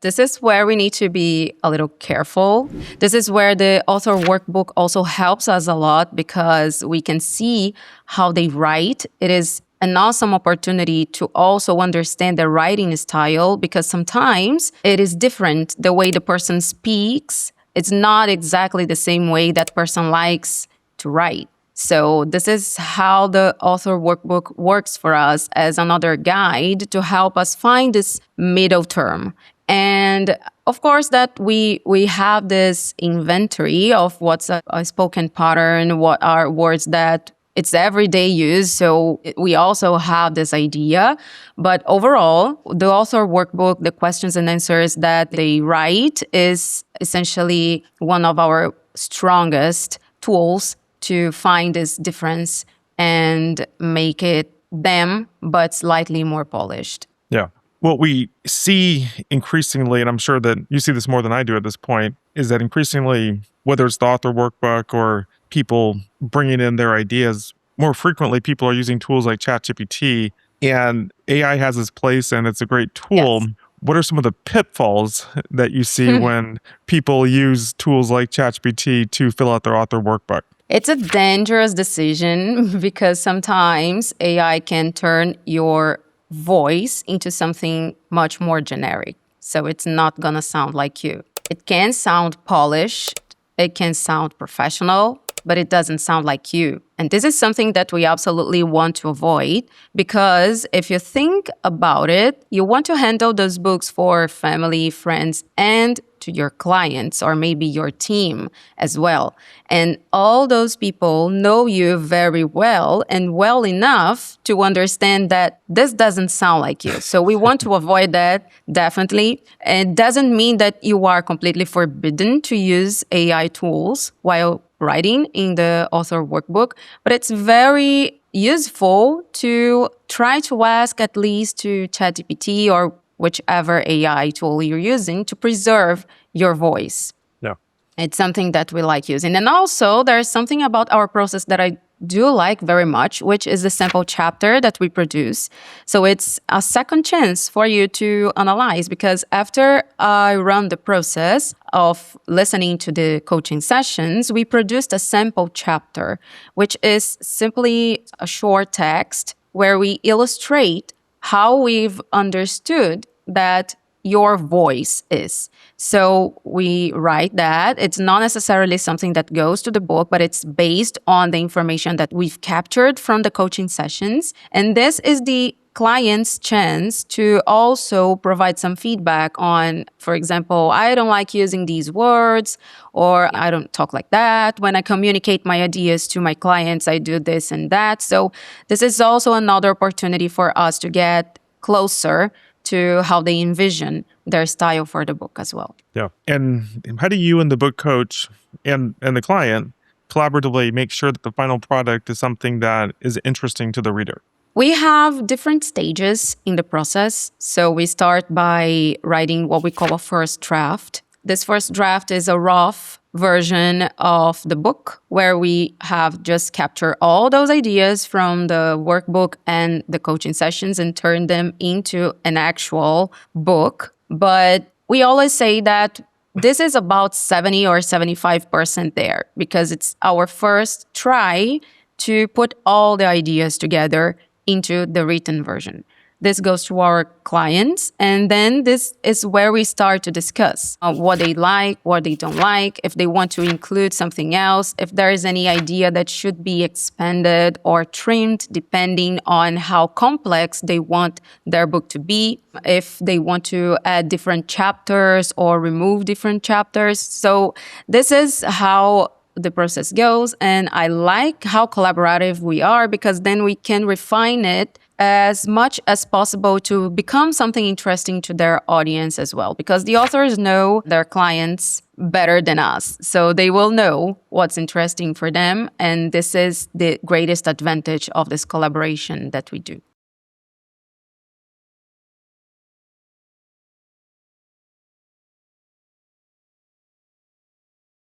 This is where we need to be a little careful. This is where the author workbook also helps us a lot because we can see how they write. It is an awesome opportunity to also understand their writing style because sometimes it is different. The way the person speaks, it's not exactly the same way that person likes to write. So this is how the author workbook works for us as another guide to help us find this middle term. And of course that we have this inventory of what's a spoken pattern, what are words that it's everyday use. So we also have this idea. But overall, the author workbook, the questions and answers that they write is essentially one of our strongest tools to find this difference and make it them, but slightly more polished. Yeah. What we see increasingly, and I'm sure that you see this more than I do at this point, is that increasingly, whether it's the author workbook or people bringing in their ideas, more frequently people are using tools like ChatGPT, and AI has its place and it's a great tool. Yes. What are some of the pitfalls that you see when people use tools like ChatGPT to fill out their author workbook? It's a dangerous decision because sometimes AI can turn your voice into something much more generic. So it's not going to sound like you. It can sound polished, it can sound professional, but it doesn't sound like you. And this is something that we absolutely want to avoid because if you think about it, you want to handle those books for family, friends, and to your clients or maybe your team as well. And all those people know you very well and well enough to understand that this doesn't sound like you. So we want to avoid that, definitely. It doesn't mean that you are completely forbidden to use AI tools while writing in the author workbook, but it's very useful to try to ask at least to ChatGPT or whichever AI tool you're using to preserve your voice. Yeah. It's something that we like using. And also, there's something about our process that I do like very much, which is the sample chapter that we produce. So it's a second chance for you to analyze because after I run the process of listening to the coaching sessions, we produced a sample chapter, which is simply a short text where we illustrate how we've understood that your voice is. So we write that. It's not necessarily something that goes to the book, but it's based on the information that we've captured from the coaching sessions. And this is the client's chance to also provide some feedback on, for example, I don't like using these words, or I don't talk like that. When I communicate my ideas to my clients, I do this and that. So this is also another opportunity for us to get closer to how they envision their style for the book as well. Yeah. And how do you and the book coach and the client collaboratively make sure that the final product is something that is interesting to the reader? We have different stages in the process. So we start by writing what we call a first draft. This first draft is a rough version of the book where we have just captured all those ideas from the workbook and the coaching sessions and turned them into an actual book. But we always say that this is about 70 or 75% there because it's our first try to put all the ideas together into the written version. This goes to our clients, and then this is where we start to discuss what they like, what they don't like, if they want to include something else, if there is any idea that should be expanded or trimmed depending on how complex they want their book to be, if they want to add different chapters or remove different chapters. So this is how the process goes, and I like how collaborative we are because then we can refine it as much as possible to become something interesting to their audience as well, because the authors know their clients better than us. So they will know what's interesting for them. And this is the greatest advantage of this collaboration that we do.